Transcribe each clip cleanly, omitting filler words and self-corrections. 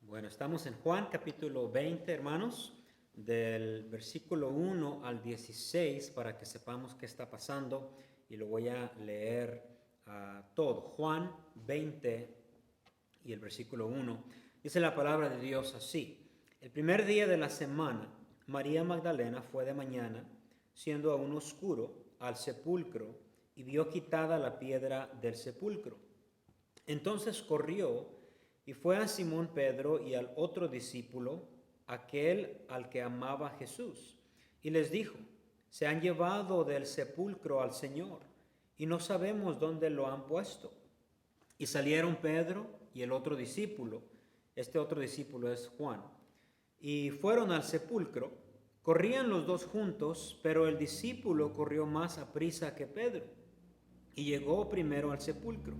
Bueno, estamos en Juan capítulo 20, hermanos, del versículo 1 al 16 para que sepamos qué está pasando y lo voy a leer todo. Juan 20 y el versículo 1 dice la palabra de Dios así. El primer día de la semana, María Magdalena fue de mañana, siendo aún oscuro, al sepulcro y vio quitada la piedra del sepulcro. Entonces corrió y fue a Simón Pedro y al otro discípulo, aquel al que amaba Jesús, y les dijo: se han llevado del sepulcro al Señor, y no sabemos dónde lo han puesto. Y salieron Pedro y el otro discípulo, este otro discípulo es Juan, y fueron al sepulcro. Corrían los dos juntos, pero el discípulo corrió más aprisa que Pedro, y llegó primero al sepulcro,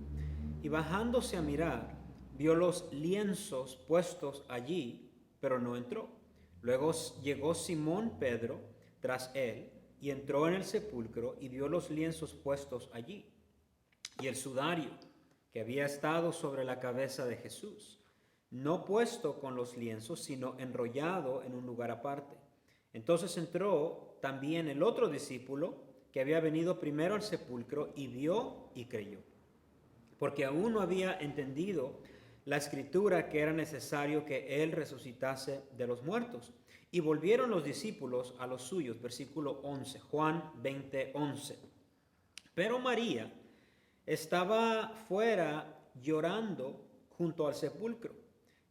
y bajándose a mirar, vio los lienzos puestos allí, pero no entró. Luego llegó Simón Pedro tras él, y entró en el sepulcro, y vio los lienzos puestos allí, y el sudario que había estado sobre la cabeza de Jesús, no puesto con los lienzos, sino enrollado en un lugar aparte. Entonces entró también el otro discípulo, que había venido primero al sepulcro, y vio y creyó, porque aún no había entendido la escritura que era necesario que él resucitase de los muertos. Y volvieron los discípulos a los suyos, versículo 11, Juan 20, 11. Pero María estaba fuera llorando junto al sepulcro,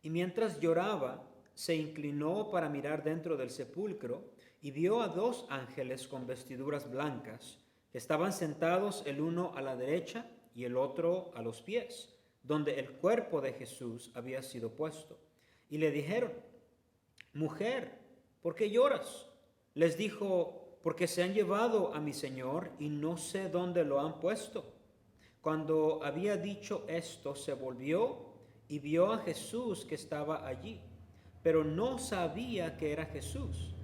y mientras lloraba, se inclinó para mirar dentro del sepulcro, y vio a dos ángeles con vestiduras blancas, que estaban sentados el uno a la derecha y el otro a los pies, donde el cuerpo de Jesús había sido puesto. Y le dijeron: mujer, ¿por qué lloras? Les dijo: porque se han llevado a mi Señor y no sé dónde lo han puesto. Cuando había dicho esto, se volvió y vio a Jesús que estaba allí, pero no sabía que era Jesús.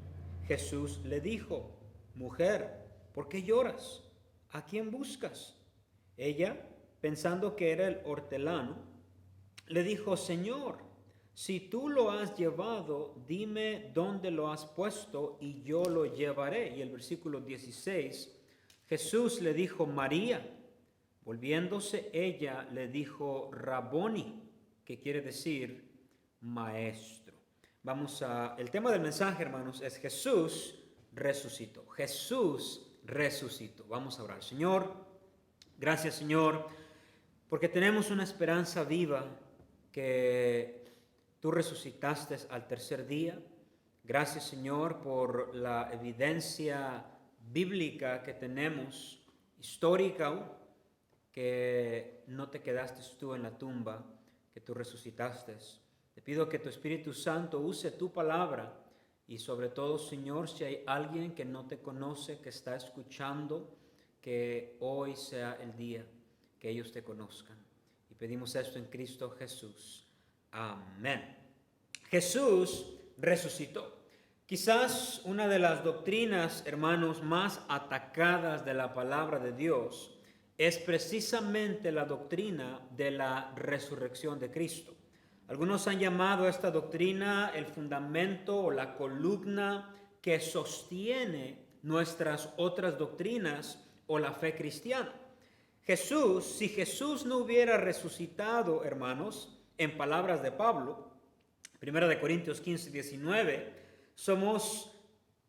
Jesús le dijo: mujer, ¿por qué lloras? ¿A quién buscas? Ella, pensando que era el hortelano, le dijo: Señor, si tú lo has llevado, dime dónde lo has puesto y yo lo llevaré. Y el versículo 16, Jesús le dijo: María. Volviéndose ella le dijo: Raboni, que quiere decir maestro. El tema del mensaje, hermanos, es Jesús resucitó. Jesús resucitó. Vamos a orar. Señor, gracias, Señor, porque tenemos una esperanza viva que tú resucitaste al tercer día. Gracias, Señor, por la evidencia bíblica que tenemos, histórica, que no te quedaste tú en la tumba, que tú resucitaste. Te pido que tu Espíritu Santo use tu palabra y sobre todo, Señor, si hay alguien que no te conoce, que está escuchando, que hoy sea el día que ellos te conozcan. Y pedimos esto en Cristo Jesús. Amén. Jesús resucitó. Quizás una de las doctrinas, hermanos, más atacadas de la palabra de Dios es precisamente la doctrina de la resurrección de Cristo. Algunos han llamado a esta doctrina el fundamento o la columna que sostiene nuestras otras doctrinas o la fe cristiana. Si Jesús no hubiera resucitado, hermanos, en palabras de Pablo, 1 Corintios 15, 19, somos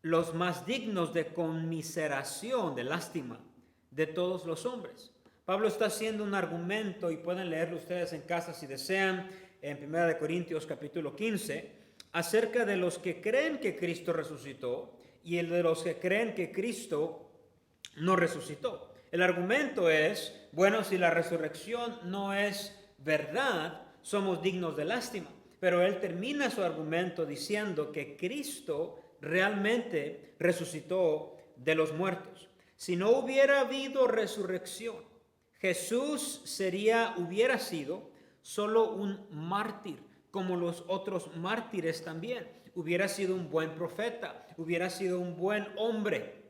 los más dignos de conmiseración, de lástima, de todos los hombres. Pablo está haciendo un argumento, y pueden leerlo ustedes en casa si desean, en 1 Corintios capítulo 15, acerca de los que creen que Cristo resucitó y el de los que creen que Cristo no resucitó. El argumento es, bueno, si la resurrección no es verdad, somos dignos de lástima. Pero él termina su argumento diciendo que Cristo realmente resucitó de los muertos. Si no hubiera habido resurrección, Jesús hubiera sido solo un mártir, como los otros mártires también. Hubiera sido un buen profeta, hubiera sido un buen hombre,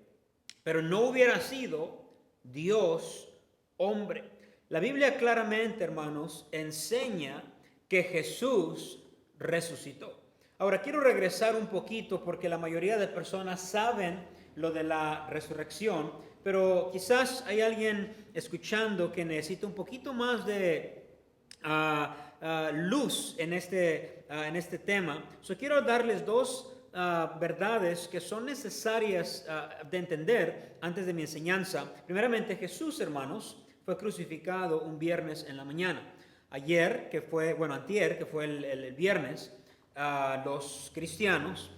pero no hubiera sido Dios hombre. La Biblia claramente, hermanos, enseña que Jesús resucitó. Ahora quiero regresar un poquito porque la mayoría de personas saben lo de la resurrección, pero quizás hay alguien escuchando que necesita un poquito más de luz en este tema. Quiero darles dos verdades que son necesarias de entender antes de mi enseñanza. Primeramente, Jesús, hermanos, fue crucificado un viernes en la mañana. Antier, que fue el viernes, los cristianos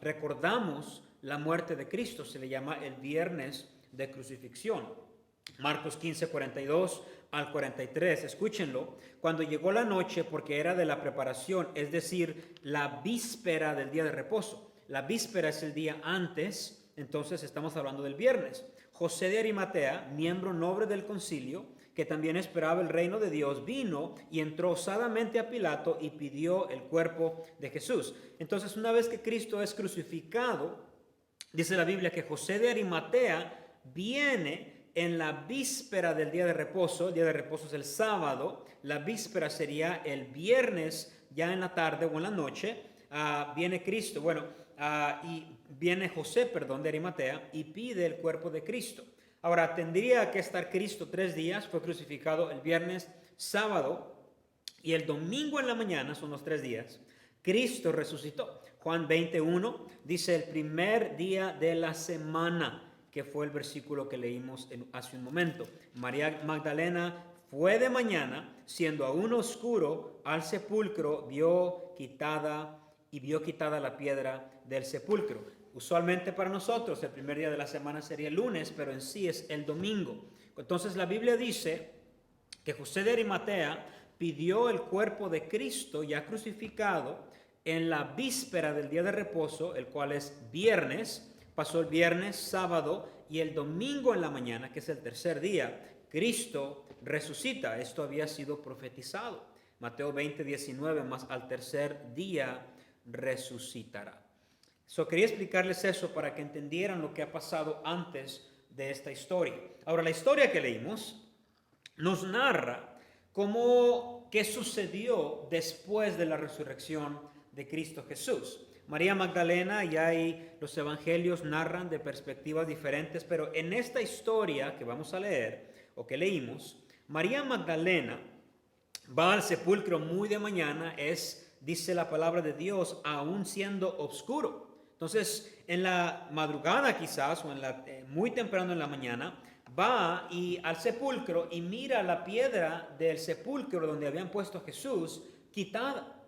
recordamos la muerte de Cristo. Se le llama el viernes de crucifixión. Marcos 15, 42 al 43, escúchenlo. Cuando llegó la noche, porque era de la preparación, es decir, la víspera del día de reposo. La víspera es el día antes, entonces estamos hablando del viernes. José de Arimatea, miembro noble del concilio, que también esperaba el reino de Dios, vino y entró osadamente a Pilato y pidió el cuerpo de Jesús. Entonces, una vez que Cristo es crucificado, dice la Biblia que José de Arimatea viene en la víspera del día de reposo. El día de reposo es el sábado, la víspera sería el viernes, ya en la tarde o en la noche. Viene Cristo, y viene José, de Arimatea, y pide el cuerpo de Cristo. Ahora, tendría que estar Cristo 3 días, fue crucificado el viernes, sábado y el domingo en la mañana, son los 3 días, Cristo resucitó. Juan 21 dice el primer día de la semana, que fue el versículo que leímos hace un momento. María Magdalena fue de mañana, siendo aún oscuro, al sepulcro, vio quitada la piedra del sepulcro. Usualmente para nosotros el primer día de la semana sería el lunes, pero en sí es el domingo. Entonces la Biblia dice que José de Arimatea pidió el cuerpo de Cristo ya crucificado en la víspera del día de reposo, el cual es viernes. Pasó el viernes, sábado y el domingo en la mañana, que es el tercer día, Cristo resucita. Esto había sido profetizado. Mateo 20, 19, más al tercer día resucitará. Quería explicarles eso para que entendieran lo que ha pasado antes de esta historia. Ahora, la historia que leímos nos narra qué sucedió después de la resurrección de Cristo Jesús. María Magdalena, y ahí los evangelios narran de perspectivas diferentes, pero en esta historia que vamos a leer o que leímos, María Magdalena va al sepulcro muy de mañana, dice la palabra de Dios, aún siendo oscuro. Entonces, en la madrugada quizás, o muy temprano en la mañana, va al sepulcro y mira la piedra del sepulcro donde habían puesto a Jesús quitada.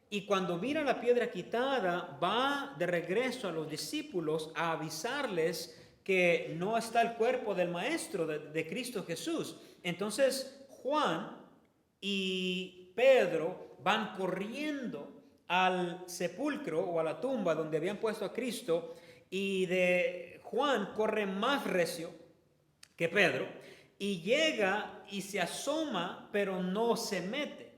Y cuando mira la piedra quitada, va de regreso a los discípulos a avisarles que no está el cuerpo del Maestro, de Cristo Jesús. Entonces, Juan y Pedro van corriendo al sepulcro o a la tumba donde habían puesto a Cristo, y de Juan corre más recio que Pedro y llega y se asoma, pero no se mete.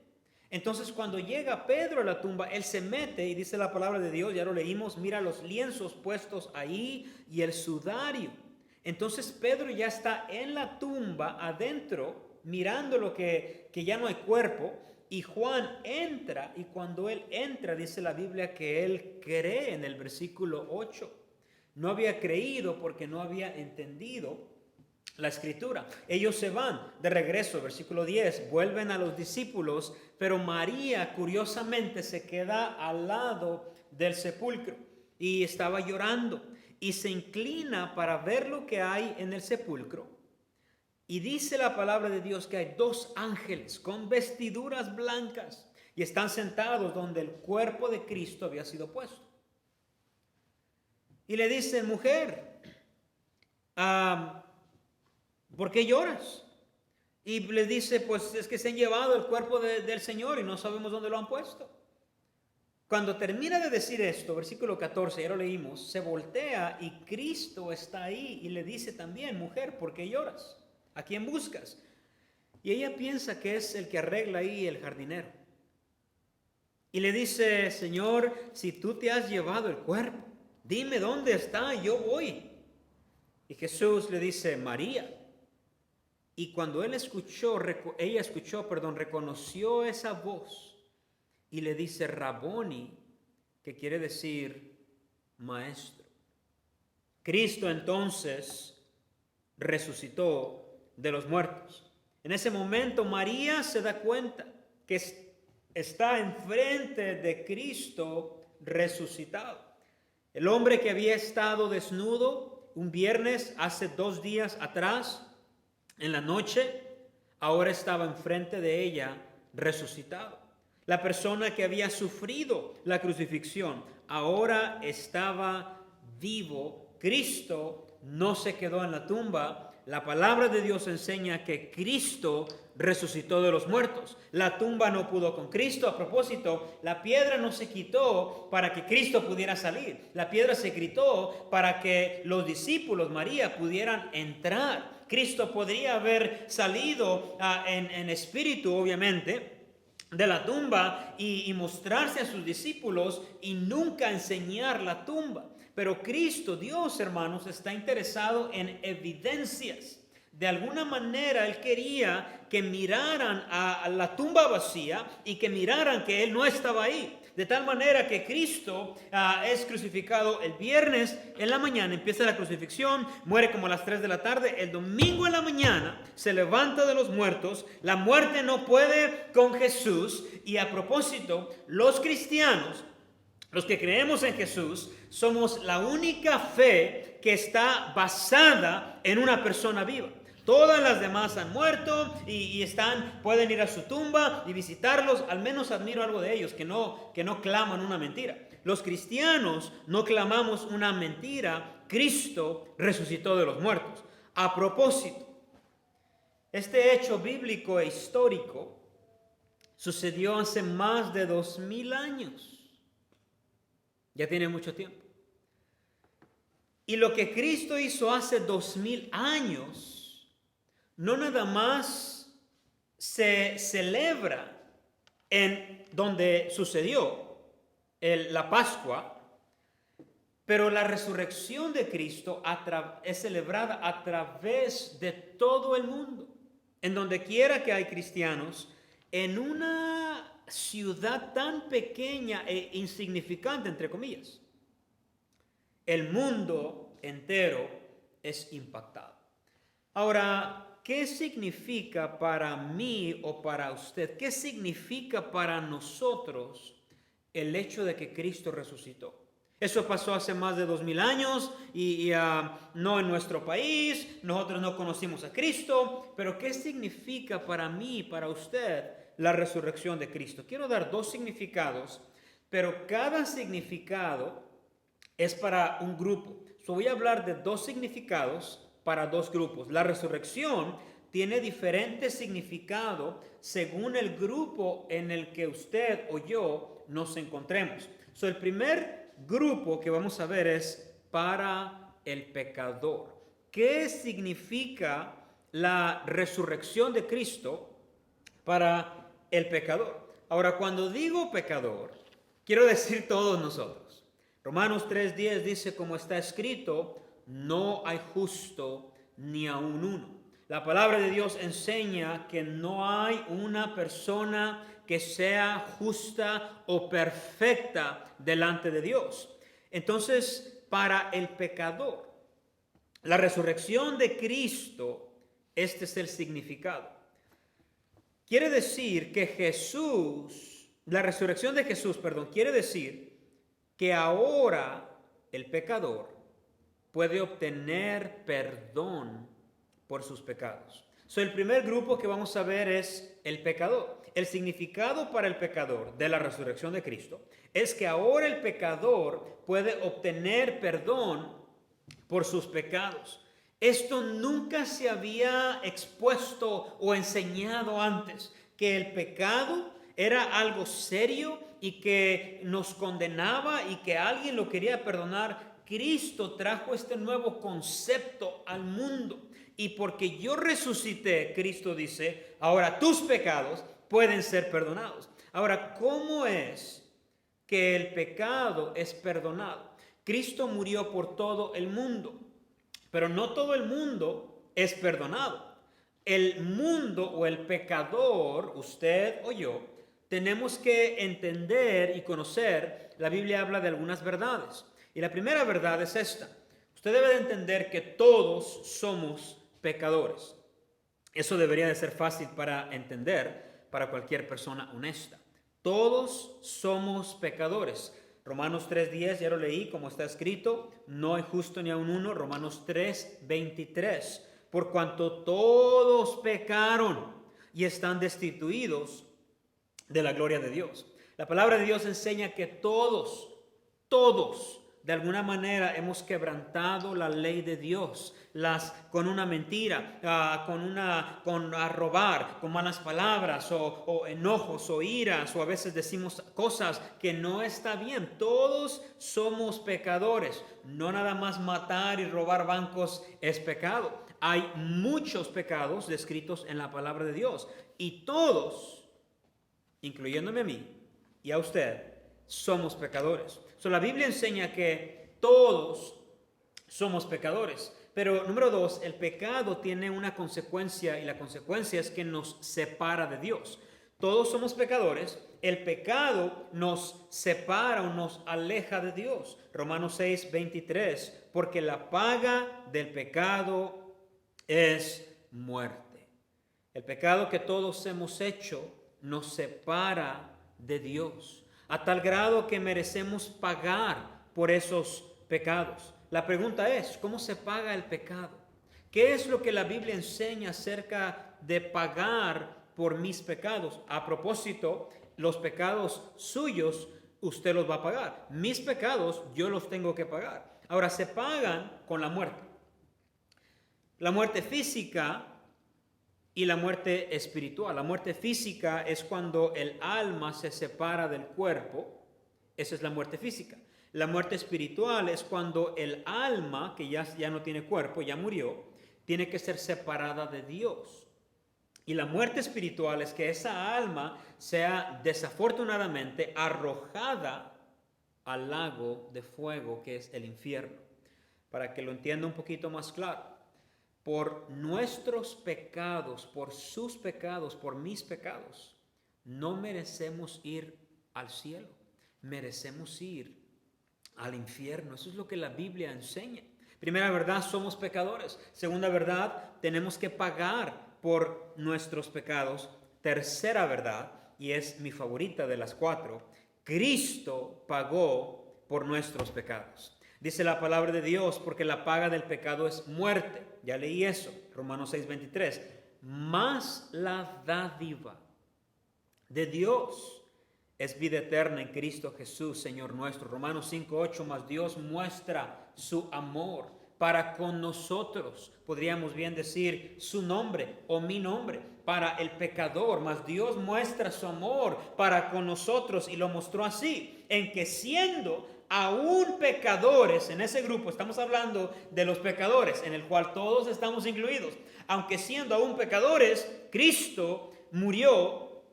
Entonces, cuando llega Pedro a la tumba, él se mete y dice la palabra de Dios, ya lo leímos, mira los lienzos puestos ahí y el sudario. Entonces Pedro ya está en la tumba adentro, mirando lo que ya no hay cuerpo. Y Juan entra, y cuando él entra, dice la Biblia que él cree en el versículo 8. No había creído porque no había entendido la escritura. Ellos se van de regreso, versículo 10, vuelven a los discípulos, pero María curiosamente se queda al lado del sepulcro y estaba llorando y se inclina para ver lo que hay en el sepulcro. Y dice la palabra de Dios que hay 2 ángeles con vestiduras blancas y están sentados donde el cuerpo de Cristo había sido puesto. Y le dice, mujer, ¿por qué lloras? Y le dice, pues es que se han llevado el cuerpo del Señor y no sabemos dónde lo han puesto. Cuando termina de decir esto, versículo 14, ya lo leímos, se voltea y Cristo está ahí y le dice también, mujer, ¿por qué lloras? ¿A quién buscas? Y ella piensa que es el que arregla ahí el jardinero. Y le dice, Señor, si tú te has llevado el cuerpo, dime dónde está, yo voy. Y Jesús le dice, María. Y cuando ella escuchó, reconoció esa voz y le dice Raboni, que quiere decir maestro. Cristo entonces resucitó de los muertos. En ese momento María se da cuenta que está enfrente de Cristo resucitado. El hombre que había estado desnudo un viernes hace 2 días atrás, en la noche, ahora estaba enfrente de ella resucitado. La persona que había sufrido la crucifixión ahora estaba vivo. Cristo no se quedó en la tumba. La palabra de Dios enseña que Cristo resucitó de los muertos. La tumba no pudo con Cristo. A propósito, la piedra no se quitó para que Cristo pudiera salir. La piedra se quitó para que los discípulos, María, pudieran entrar. Cristo podría haber salido en espíritu, obviamente, de la tumba y mostrarse a sus discípulos y nunca enseñar la tumba. Pero Cristo, Dios, hermanos, está interesado en evidencias. De alguna manera Él quería que miraran a la tumba vacía y que miraran que Él no estaba ahí. De tal manera que Cristo es crucificado el viernes en la mañana, empieza la crucifixión, muere como a las 3 de la tarde, el domingo en la mañana se levanta de los muertos, la muerte no puede con Jesús. Y a propósito, los cristianos, los que creemos en Jesús, somos la única fe que está basada en una persona viva. Todas las demás han muerto y pueden ir a su tumba y visitarlos. Al menos admiro algo de ellos, que no claman una mentira. Los cristianos no clamamos una mentira. Cristo resucitó de los muertos. A propósito, este hecho bíblico e histórico sucedió hace más de 2000 años. Ya tiene mucho tiempo. Y lo que Cristo hizo hace 2000 años no nada más se celebra en donde sucedió la Pascua, pero la resurrección de Cristo es celebrada a través de todo el mundo. En donde quiera que hay cristianos, en una ciudad tan pequeña e insignificante, entre comillas, el mundo entero es impactado. Ahora, ¿qué significa para mí o para usted? ¿Qué significa para nosotros el hecho de que Cristo resucitó? Eso pasó hace más de 2000 años y no en nuestro país. Nosotros no conocimos a Cristo. Pero ¿qué significa para mí y para usted la resurrección de Cristo? Quiero dar 2 significados, pero cada significado es para un grupo. Voy a hablar de 2 significados para 2 grupos. La resurrección tiene diferente significado según el grupo en el que usted o yo nos encontremos. El primer grupo que vamos a ver es para el pecador. ¿Qué significa la resurrección de Cristo para el pecador? Ahora, cuando digo pecador, quiero decir todos nosotros. Romanos 3:10 dice, como está escrito, no hay justo ni aun uno. La palabra de Dios enseña que no hay una persona que sea justa o perfecta delante de Dios. Entonces, para el pecador, la resurrección de Cristo, este es el significado. Quiere decir que la resurrección de Jesús, quiere decir que ahora el pecador puede obtener perdón por sus pecados. El primer grupo que vamos a ver es el pecador. El significado para el pecador de la resurrección de Cristo es que ahora el pecador puede obtener perdón por sus pecados. Esto nunca se había expuesto o enseñado antes, que el pecado era algo serio y que nos condenaba y que alguien lo quería perdonar. Cristo trajo este nuevo concepto al mundo. Y porque yo resucité, Cristo dice, ahora tus pecados pueden ser perdonados. Ahora, ¿cómo es que el pecado es perdonado? Cristo murió por todo el mundo, pero no todo el mundo es perdonado. El mundo o el pecador, usted o yo, tenemos que entender y conocer, la Biblia habla de algunas verdades. Y la primera verdad es esta. Usted debe de entender que todos somos pecadores. Eso debería de ser fácil para entender para cualquier persona honesta. Todos somos pecadores. Romanos 3:10, ya lo leí, como está escrito, no hay justo ni aun uno. Romanos 3:23, por cuanto todos pecaron y están destituidos de la gloria de Dios. La palabra de Dios enseña que todos, de alguna manera hemos quebrantado la ley de Dios, con una mentira, con robar, con malas palabras o enojos o iras, o a veces decimos cosas que no está bien. Todos somos pecadores. No nada más matar y robar bancos es pecado. Hay muchos pecados descritos en la palabra de Dios y todos, incluyéndome a mí y a usted, somos pecadores. La Biblia enseña que todos somos pecadores. Pero número 2, el pecado tiene una consecuencia y la consecuencia es que nos separa de Dios. Todos somos pecadores. El pecado nos separa o nos aleja de Dios. Romanos 6:23, porque la paga del pecado es muerte. El pecado que todos hemos hecho nos separa de Dios, a tal grado que merecemos pagar por esos pecados. La pregunta es, ¿cómo se paga el pecado? ¿Qué es lo que la Biblia enseña acerca de pagar por mis pecados? A propósito, los pecados suyos usted los va a pagar. Mis pecados yo los tengo que pagar. Ahora, se pagan con la muerte. La muerte física y la muerte espiritual. La muerte física es cuando el alma se separa del cuerpo. Esa es la muerte física. La muerte espiritual es cuando el alma, que ya no tiene cuerpo, ya murió, tiene que ser separada de Dios. Y la muerte espiritual es que esa alma sea desafortunadamente arrojada al lago de fuego que es el infierno. Para que lo entienda un poquito más claro. Por nuestros pecados, por sus pecados, por mis pecados, no merecemos ir al cielo, merecemos ir al infierno. Eso es lo que la Biblia enseña. Primera verdad, somos pecadores. Segunda verdad, tenemos que pagar por nuestros pecados. Tercera verdad, y es mi favorita de las 4, Cristo pagó por nuestros pecados. Dice la palabra de Dios, porque la paga del pecado es muerte. Ya leí eso, Romanos 6:23. Mas la dádiva de Dios es vida eterna en Cristo Jesús, Señor nuestro. Romanos 5:8, mas Dios muestra su amor para con nosotros. Podríamos bien decir su nombre o mi nombre para el pecador, mas Dios muestra su amor para con nosotros y lo mostró así, en que siendo aún pecadores, en ese grupo estamos hablando de los pecadores, en el cual todos estamos incluidos, aunque siendo aún pecadores, Cristo murió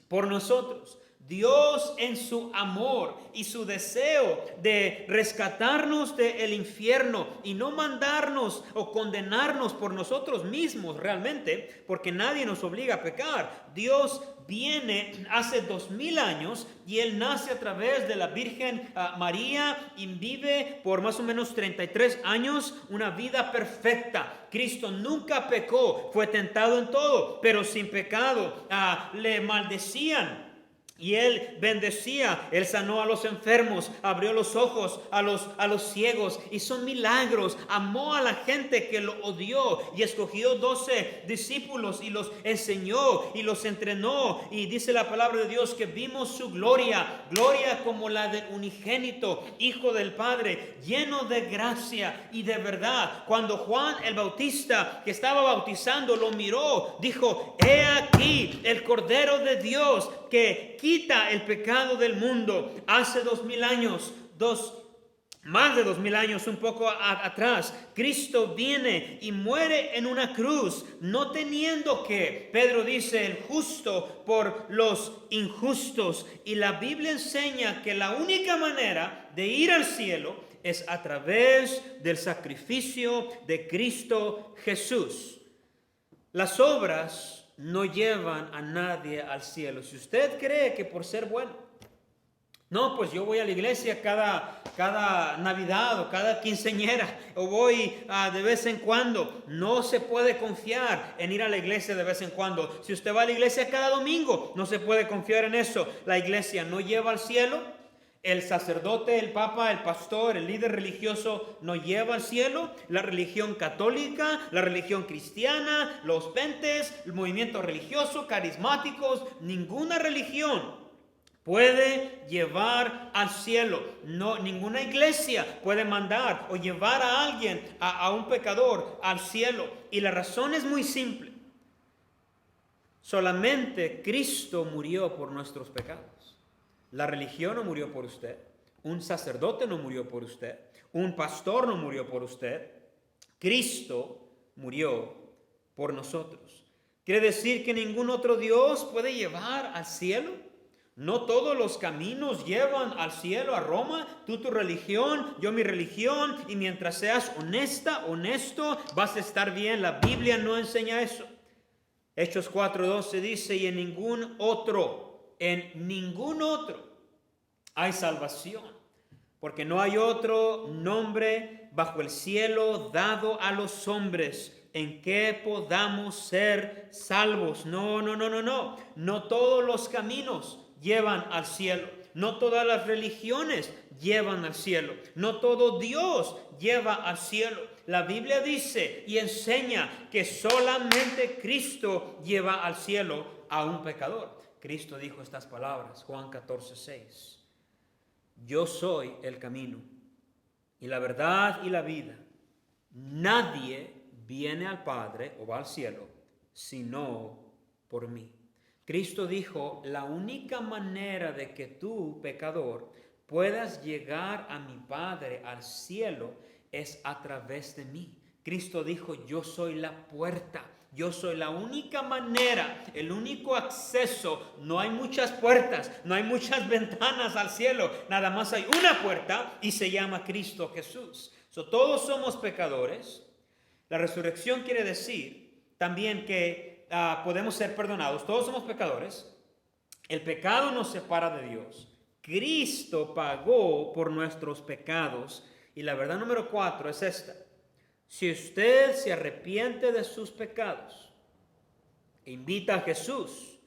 por nosotros. Dios en su amor y su deseo de rescatarnos del infierno y no mandarnos o condenarnos por nosotros mismos realmente, porque nadie nos obliga a pecar. Dios viene hace 2000 años y Él nace a través de la Virgen María y vive por más o menos 33 años una vida perfecta. Cristo nunca pecó, fue tentado en todo, pero sin pecado. Le maldecían y Él bendecía, Él sanó a los enfermos, abrió los ojos a los ciegos, hizo milagros, amó a la gente que lo odió y escogió 12 discípulos y los enseñó y los entrenó. Y dice la palabra de Dios que vimos su gloria como la del unigénito, Hijo del Padre, lleno de gracia y de verdad. Cuando Juan el Bautista, que estaba bautizando, lo miró, dijo: he aquí el Cordero de Dios que quita el pecado del mundo. Hace 2000 años, más de 2000 años, un poco atrás, Cristo viene y muere en una cruz, no teniendo que, Pedro dice, el justo por los injustos. Y la Biblia enseña que la única manera de ir al cielo es a través del sacrificio de Cristo Jesús. Las obras no llevan a nadie al cielo. Si usted cree que por ser bueno, no, pues yo voy a la iglesia cada Navidad o cada quinceañera, o voy de vez en cuando. No se puede confiar en ir a la iglesia de vez en cuando. Si usted va a la iglesia cada domingo, no se puede confiar en eso. La iglesia no lleva al cielo. El sacerdote, el papa, el pastor, el líder religioso no lleva al cielo. La religión católica, la religión cristiana, los pentes, el movimiento religioso, carismáticos, ninguna religión puede llevar al cielo. No, ninguna iglesia puede mandar o llevar a alguien, a un pecador, al cielo. Y la razón es muy simple. Solamente Cristo murió por nuestros pecados. La religión no murió por usted. Un sacerdote no murió por usted. Un pastor no murió por usted. Cristo murió por nosotros. ¿Quiere decir que ningún otro Dios puede llevar al cielo? No todos los caminos llevan al cielo, a Roma. Tú tu religión, yo mi religión. Y mientras seas honesto, vas a estar bien. La Biblia no enseña eso. Hechos 4:12 dice, y en ningún otro hay salvación, porque no hay otro nombre bajo el cielo dado a los hombres en que podamos ser salvos. No. No todos los caminos llevan al cielo. No todas las religiones llevan al cielo. No todo Dios lleva al cielo. La Biblia dice y enseña que solamente Cristo lleva al cielo a un pecador. Cristo dijo estas palabras, Juan 14:6. Yo soy el camino y la verdad y la vida. Nadie viene al Padre o va al cielo sino por mí. Cristo dijo, la única manera de que tú, pecador, puedas llegar a mi Padre, al cielo, es a través de mí. Cristo dijo, yo soy la puerta. Yo soy la única manera, el único acceso. No hay muchas puertas, no hay muchas ventanas al cielo. Nada más hay una puerta y se llama Cristo Jesús. Todos somos pecadores. La resurrección quiere decir también que podemos ser perdonados. Todos somos pecadores. El pecado nos separa de Dios. Cristo pagó por nuestros pecados. Y la verdad número 4 es esta. Si usted se arrepiente de sus pecados e invita a Jesús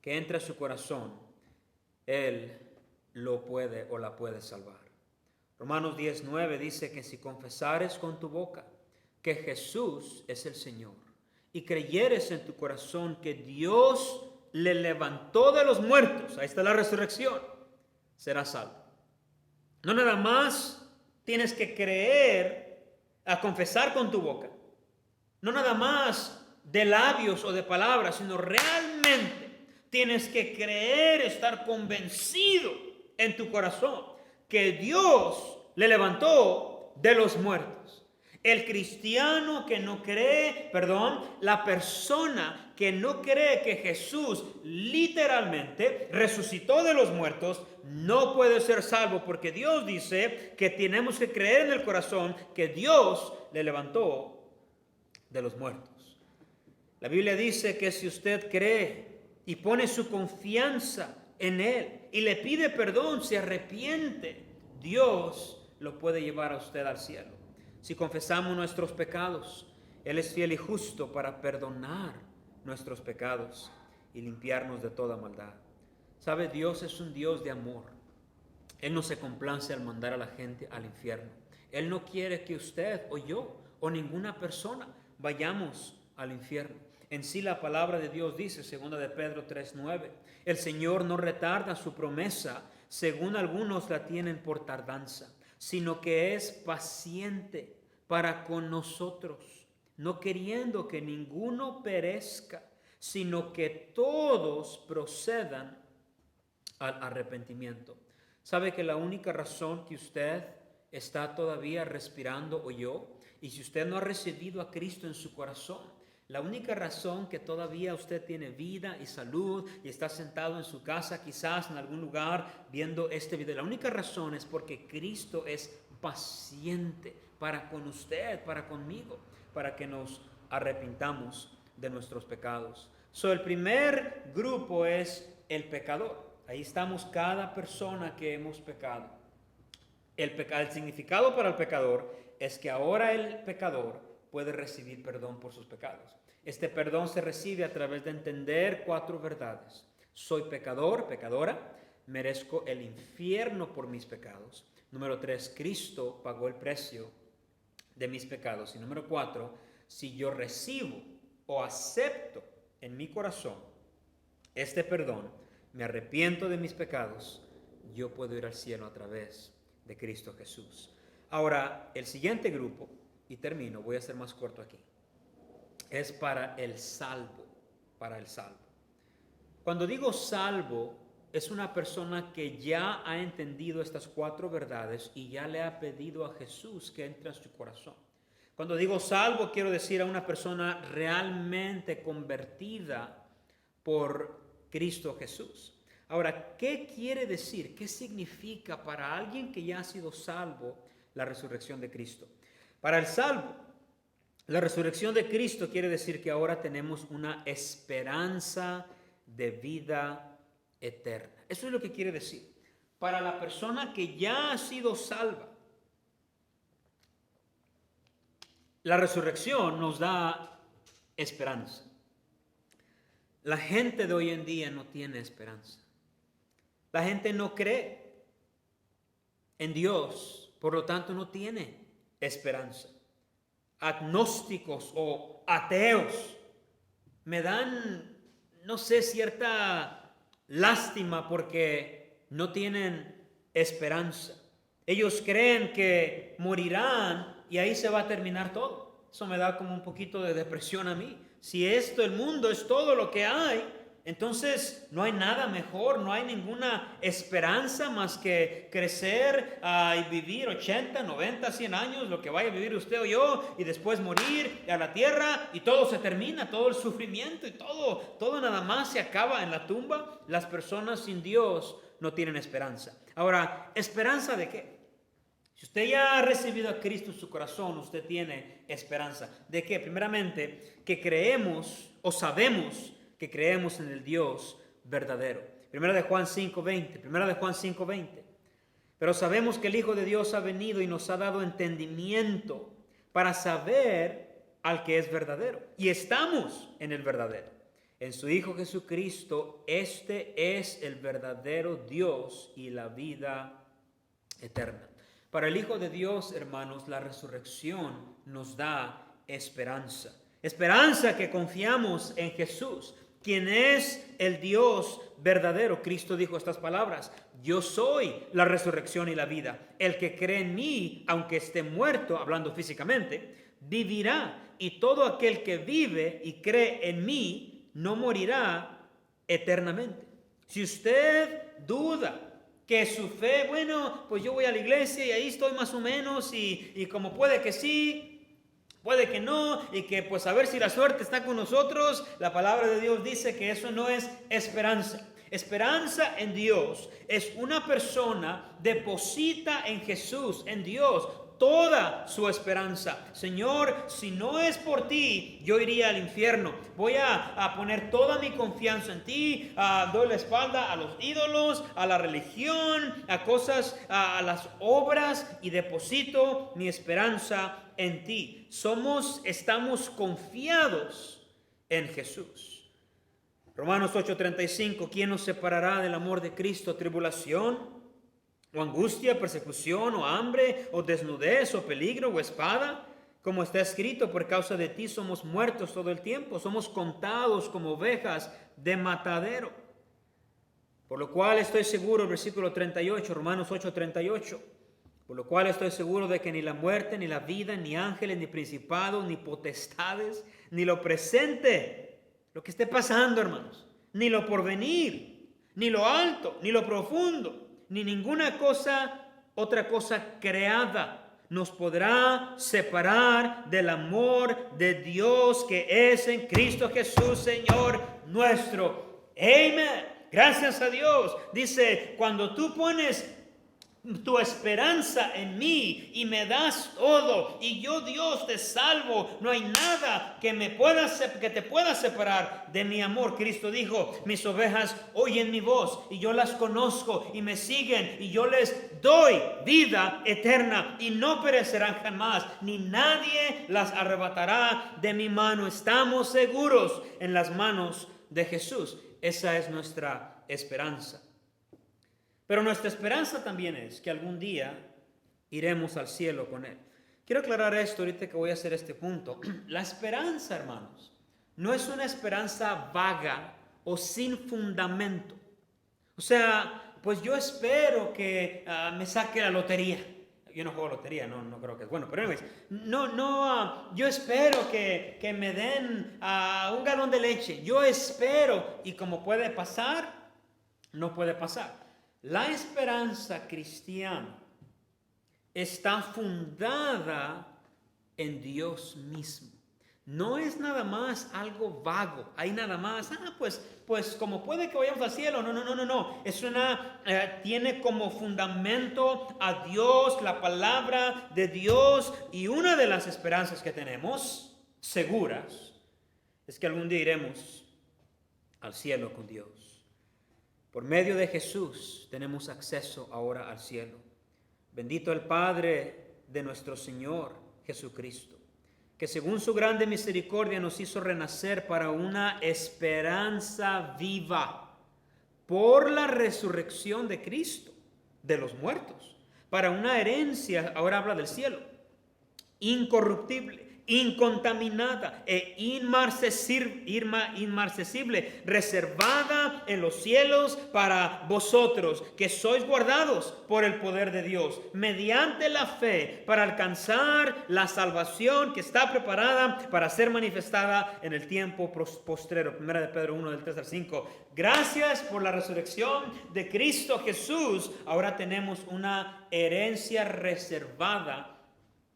que entre a su corazón, Él lo puede o la puede salvar. Romanos 10:9 dice que si confesares con tu boca que Jesús es el Señor y creyeres en tu corazón que Dios le levantó de los muertos, ahí está la resurrección, serás salvo. No nada más tienes que creer, a confesar con tu boca, no nada más de labios o de palabras, sino realmente tienes que creer, estar convencido en tu corazón que Dios le levantó de los muertos. El cristiano que no cree, la persona que no cree que Jesús literalmente resucitó de los muertos, no puede ser salvo, porque Dios dice que tenemos que creer en el corazón que Dios le levantó de los muertos. La Biblia dice que si usted cree y pone su confianza en Él y le pide perdón, se arrepiente, Dios lo puede llevar a usted al cielo. Si confesamos nuestros pecados, Él es fiel y justo para perdonar nuestros pecados y limpiarnos de toda maldad. ¿Sabe? Dios es un Dios de amor. Él no se complace al mandar a la gente al infierno. Él no quiere que usted o yo o ninguna persona vayamos al infierno. En sí la palabra de Dios dice, 2 de Pedro 3:9, el Señor no retarda su promesa, según algunos la tienen por tardanza, sino que es paciente para con nosotros, no queriendo que ninguno perezca, sino que todos procedan al arrepentimiento. ¿Sabe que la única razón que usted está todavía respirando o yo, y si usted no ha recibido a Cristo en su corazón, la única razón que todavía usted tiene vida y salud y está sentado en su casa, quizás en algún lugar viendo este video, la única razón es porque Cristo es paciente para con usted, para conmigo, para que nos arrepintamos de nuestros pecados. El primer grupo es el pecador. Ahí estamos cada persona que hemos pecado. El significado para el pecador es que ahora el pecador puede recibir perdón por sus pecados. Este perdón se recibe a través de entender 4 verdades. Soy pecador, pecadora, merezco el infierno por mis pecados. Número 3, Cristo pagó el precio de mis pecados. Y número 4, si yo recibo o acepto en mi corazón este perdón, me arrepiento de mis pecados, yo puedo ir al cielo a través de Cristo Jesús. Ahora, el siguiente grupo, y termino, voy a ser más corto aquí, es para el salvo, para el salvo. Cuando digo salvo, es una persona que ya ha entendido estas 4 verdades y ya le ha pedido a Jesús que entre a su corazón. Cuando digo salvo, quiero decir a una persona realmente convertida por Cristo Jesús. Ahora, ¿qué quiere decir? ¿Qué significa para alguien que ya ha sido salvo la resurrección de Cristo? Para el salvo, la resurrección de Cristo quiere decir que ahora tenemos una esperanza de vida eterna. Eso es lo que quiere decir. Para la persona que ya ha sido salva, la resurrección nos da esperanza. La gente de hoy en día no tiene esperanza. La gente no cree en Dios, por lo tanto no tiene esperanza. Agnósticos o ateos me dan, no sé, cierta lástima porque no tienen esperanza. Ellos creen que morirán y ahí se va a terminar todo. Eso me da como un poquito de depresión a mí. Si esto, el mundo, es todo lo que hay, entonces no hay nada mejor, no hay ninguna esperanza más que crecer y vivir 80, 90, 100 años, lo que vaya a vivir usted o yo, y después morir a la tierra y todo se termina, todo el sufrimiento y todo nada más se acaba en la tumba. Las personas sin Dios no tienen esperanza. Ahora, ¿esperanza de qué? Si usted ya ha recibido a Cristo en su corazón, usted tiene esperanza. ¿De qué? Primeramente, que creemos o sabemos que creemos en el Dios verdadero. Primera de Juan 5:20. Pero sabemos que el Hijo de Dios ha venido y nos ha dado entendimiento para saber al que es verdadero. Y estamos en el verdadero. En su Hijo Jesucristo, este es el verdadero Dios y la vida eterna. Para el Hijo de Dios, hermanos, la resurrección nos da esperanza. Esperanza que confiamos en Jesús, quien es el Dios verdadero. Cristo dijo estas palabras: yo soy la resurrección y la vida. El que cree en mí, aunque esté muerto, hablando físicamente, vivirá. Y todo aquel que vive y cree en mí, no morirá eternamente. Si usted duda que su fe, bueno, pues yo voy a la iglesia y ahí estoy más o menos y como puede que sí, puede que no, y que pues a ver si la suerte está con nosotros, la palabra de Dios dice que eso no es esperanza. Esperanza en Dios es una persona deposita en Jesús, en Dios, toda su esperanza. Señor, si no es por ti, yo iría al infierno. Voy a poner toda mi confianza en ti. Doy la espalda a los ídolos, a la religión, a cosas, a las obras, y deposito mi esperanza en ti. Estamos confiados en Jesús. Romanos 8:35, ¿quién nos separará del amor de Cristo? ¿Tribulación, o angustia, persecución, o hambre, o desnudez, o peligro, o espada? Como está escrito, por causa de ti somos muertos todo el tiempo, somos contados como ovejas de matadero. Por lo cual estoy seguro, versículo 38, Romanos 8:38, por lo cual estoy seguro de que ni la muerte, ni la vida, ni ángeles, ni principados, ni potestades, ni lo presente, lo que esté pasando, hermanos, ni lo porvenir, ni lo alto, ni lo profundo, ni ninguna otra cosa creada nos podrá separar del amor de Dios que es en Cristo Jesús, Señor nuestro. Amén. Gracias a Dios. Dice, cuando tú pones tu esperanza en mí y me das todo y yo Dios te salvo. No hay nada que te pueda separar de mi amor. Cristo dijo, mis ovejas oyen mi voz y yo las conozco y me siguen y yo les doy vida eterna y no perecerán jamás, ni nadie las arrebatará de mi mano. Estamos seguros en las manos de Jesús. Esa es nuestra esperanza. Pero nuestra esperanza también es que algún día iremos al cielo con Él. Quiero aclarar esto ahorita que voy a hacer este punto. La esperanza, hermanos, no es una esperanza vaga o sin fundamento. O sea, pues yo espero que me saque la lotería. Yo no juego lotería, no creo que es bueno. Pero anyways, yo espero que me den un galón de leche. Yo espero, y como puede pasar, no puede pasar. La esperanza cristiana está fundada en Dios mismo. No es nada más algo vago. Hay nada más, pues como puede que vayamos al cielo. No. Tiene como fundamento a Dios, la palabra de Dios. Y una de las esperanzas que tenemos, seguras, es que algún día iremos al cielo con Dios. Por medio de Jesús tenemos acceso ahora al cielo. Bendito el Padre de nuestro Señor Jesucristo, que según su grande misericordia nos hizo renacer para una esperanza viva por la resurrección de Cristo de los muertos, para una herencia, ahora habla del cielo, incorruptible, incontaminada e inmarcesible, reservada en los cielos para vosotros, que sois guardados por el poder de Dios, mediante la fe, para alcanzar la salvación que está preparada para ser manifestada en el tiempo postrero. Primera de Pedro 1, del 3 al 5. Gracias por la resurrección de Cristo Jesús. Ahora tenemos una herencia reservada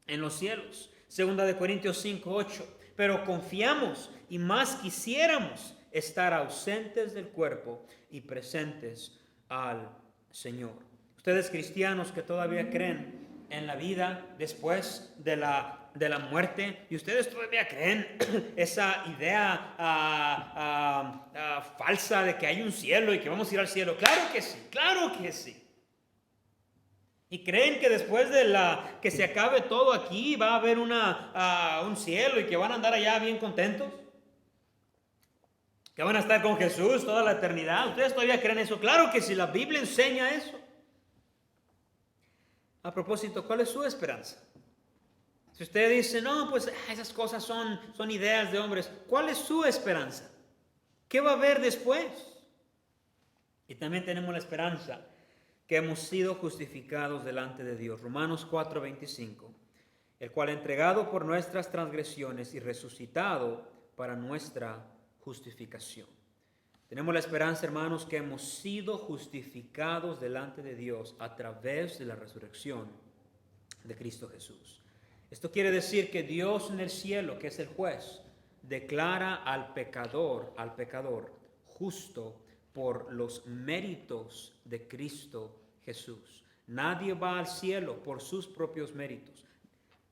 en los cielos. Segunda de Corintios 5:8. Pero confiamos y más quisiéramos estar ausentes del cuerpo y presentes al Señor. Ustedes cristianos que todavía creen en la vida después de la muerte, y ustedes todavía creen esa idea falsa de que hay un cielo y que vamos a ir al cielo. Claro que sí. ¿Y creen que después de que se acabe todo aquí va a haber un cielo y que van a andar allá bien contentos? ¿Que van a estar con Jesús toda la eternidad? ¿Ustedes todavía creen eso? Claro que sí, la Biblia enseña eso. A propósito, ¿cuál es su esperanza? Si usted dice, no, pues esas cosas son ideas de hombres, ¿cuál es su esperanza? ¿Qué va a haber después? Y también tenemos la esperanza que hemos sido justificados delante de Dios. Romanos 4:25, el cual entregado por nuestras transgresiones y resucitado para nuestra justificación. Tenemos la esperanza, hermanos, que hemos sido justificados delante de Dios a través de la resurrección de Cristo Jesús. Esto quiere decir que Dios en el cielo, que es el juez, declara al pecador justo por los méritos de Cristo Jesús. Nadie va al cielo por sus propios méritos.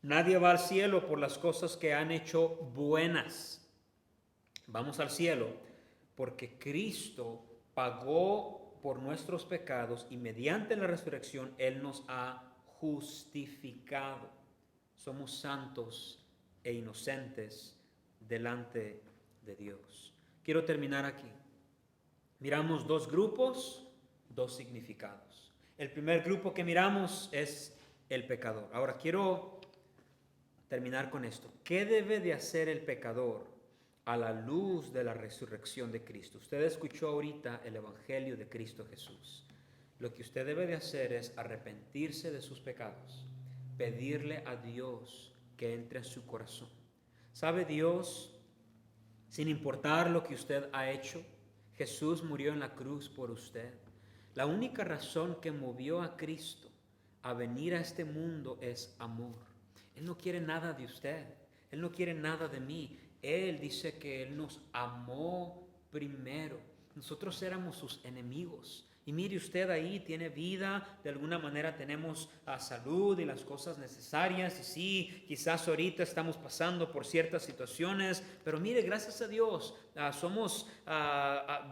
Nadie va al cielo por las cosas que han hecho buenas. Vamos al cielo porque Cristo pagó por nuestros pecados y mediante la resurrección Él nos ha justificado. Somos santos e inocentes delante de Dios. Quiero terminar aquí. Miramos dos grupos, dos significados. El primer grupo que miramos es el pecador. Ahora quiero terminar con esto. ¿Qué debe de hacer el pecador a la luz de la resurrección de Cristo? Usted escuchó ahorita el Evangelio de Cristo Jesús. Lo que usted debe de hacer es arrepentirse de sus pecados, pedirle a Dios que entre en su corazón. ¿Sabe Dios, sin importar lo que usted ha hecho, Jesús murió en la cruz por usted? La única razón que movió a Cristo a venir a este mundo es amor. Él no quiere nada de usted. Él no quiere nada de mí. Él dice que Él nos amó primero. Nosotros éramos sus enemigos Y mire usted ahí, tiene vida, de alguna manera tenemos salud y las cosas necesarias. Y sí, quizás ahorita estamos pasando por ciertas situaciones, pero mire, gracias a Dios, somos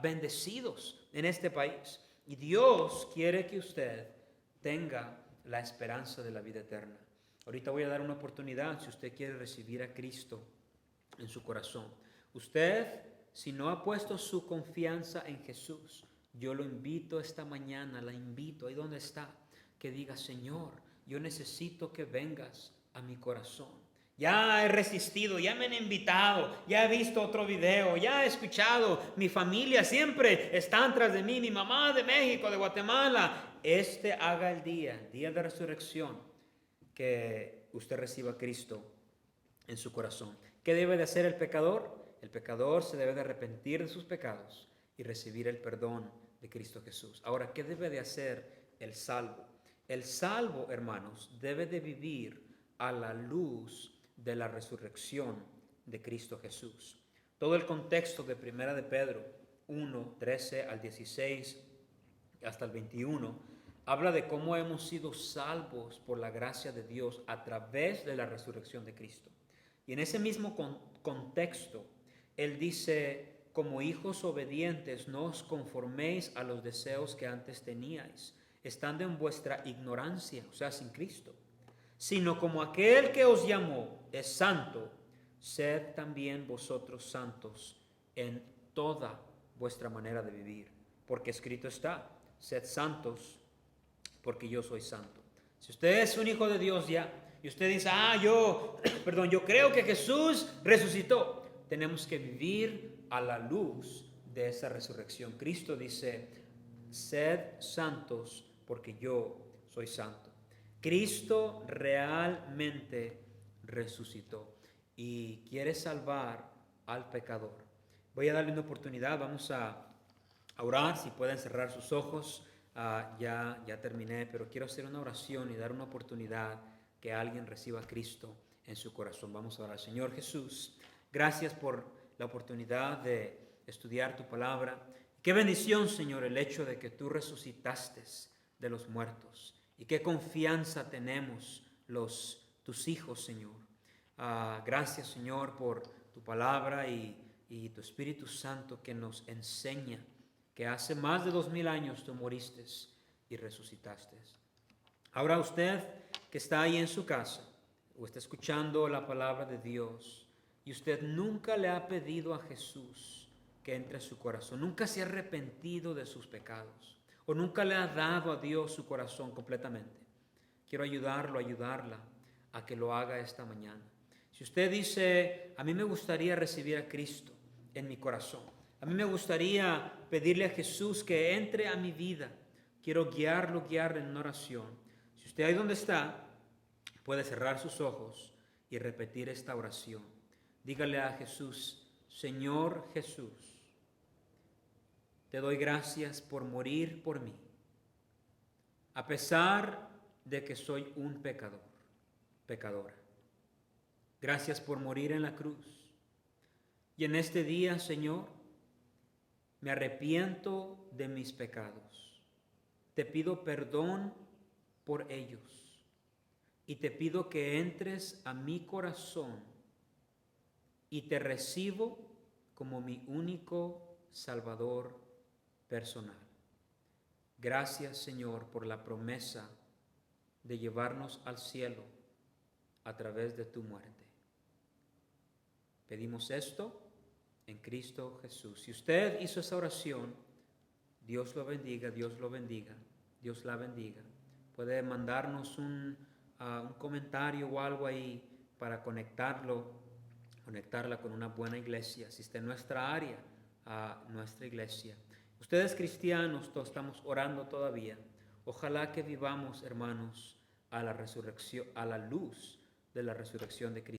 bendecidos en este país. Y Dios quiere que usted tenga la esperanza de la vida eterna. Ahorita voy a dar una oportunidad si usted quiere recibir a Cristo en su corazón. Usted, si no ha puesto su confianza en Jesús, yo lo invito esta mañana, la invito ahí donde está, que diga: Señor, yo necesito que vengas a mi corazón. Ya he resistido, ya me han invitado, ya he visto otro video, ya he escuchado, mi familia siempre están tras de mí, mi mamá de México, de Guatemala. Haga el día de resurrección, que usted reciba a Cristo en su corazón. ¿Qué debe de hacer el pecador? El pecador se debe de arrepentir de sus pecados y recibir el perdón de Cristo Jesús. Ahora, ¿qué debe de hacer el salvo? El salvo, hermanos, debe de vivir a la luz de la resurrección de Cristo Jesús. Todo el contexto de 1 de Pedro 1, 13 al 16 hasta el 21 habla de cómo hemos sido salvos por la gracia de Dios a través de la resurrección de Cristo. Y en ese mismo contexto, él dice: como hijos obedientes, no os conforméis a los deseos que antes teníais, estando en vuestra ignorancia, o sea, sin Cristo, sino como aquel que os llamó es santo, sed también vosotros santos en toda vuestra manera de vivir, porque escrito está: sed santos, porque yo soy santo. Si usted es un hijo de Dios ya, y usted dice: yo creo que Jesús resucitó, tenemos que vivir a la luz de esa resurrección. Cristo dice: sed santos, porque yo soy santo. Cristo realmente resucitó y quiere salvar al pecador. Voy a darle una oportunidad, vamos a orar, si pueden cerrar sus ojos. Ya terminé, pero quiero hacer una oración y dar una oportunidad que alguien reciba a Cristo en su corazón. Vamos a orar. Señor Jesús, gracias por la oportunidad de estudiar tu palabra. Qué bendición, Señor, el hecho de que tú resucitaste de los muertos. Y qué confianza tenemos tus hijos, Señor. Gracias, Señor, por tu palabra y tu Espíritu Santo que nos enseña que hace más de 2000 años tú moriste y resucitaste. Ahora usted que está ahí en su casa o está escuchando la palabra de Dios y usted nunca le ha pedido a Jesús que entre a su corazón, nunca se ha arrepentido de sus pecados o nunca le ha dado a Dios su corazón completamente, quiero ayudarla a que lo haga esta mañana. Si usted dice: a mí me gustaría recibir a Cristo en mi corazón, a mí me gustaría pedirle a Jesús que entre a mi vida, quiero guiarlo en una oración. Si usted ahí donde está, puede cerrar sus ojos y repetir esta oración. Dígale a Jesús: Señor Jesús, te doy gracias por morir por mí, a pesar de que soy un pecadora. Gracias por morir en la cruz. Y en este día, Señor, me arrepiento de mis pecados. Te pido perdón por ellos. Y te pido que entres a mi corazón y te recibo como mi único Salvador personal. Gracias, Señor, por la promesa de llevarnos al cielo a través de tu muerte. Pedimos esto en Cristo Jesús. Si usted hizo esa oración, Dios lo bendiga, Dios lo bendiga, Dios la bendiga. Puede mandarnos un comentario o algo ahí para conectarla con una buena iglesia. Si está en nuestra área, a nuestra iglesia. Ustedes cristianos, todos estamos orando todavía. Ojalá que vivamos, hermanos, a la resurrección, a la luz de la resurrección de Cristo.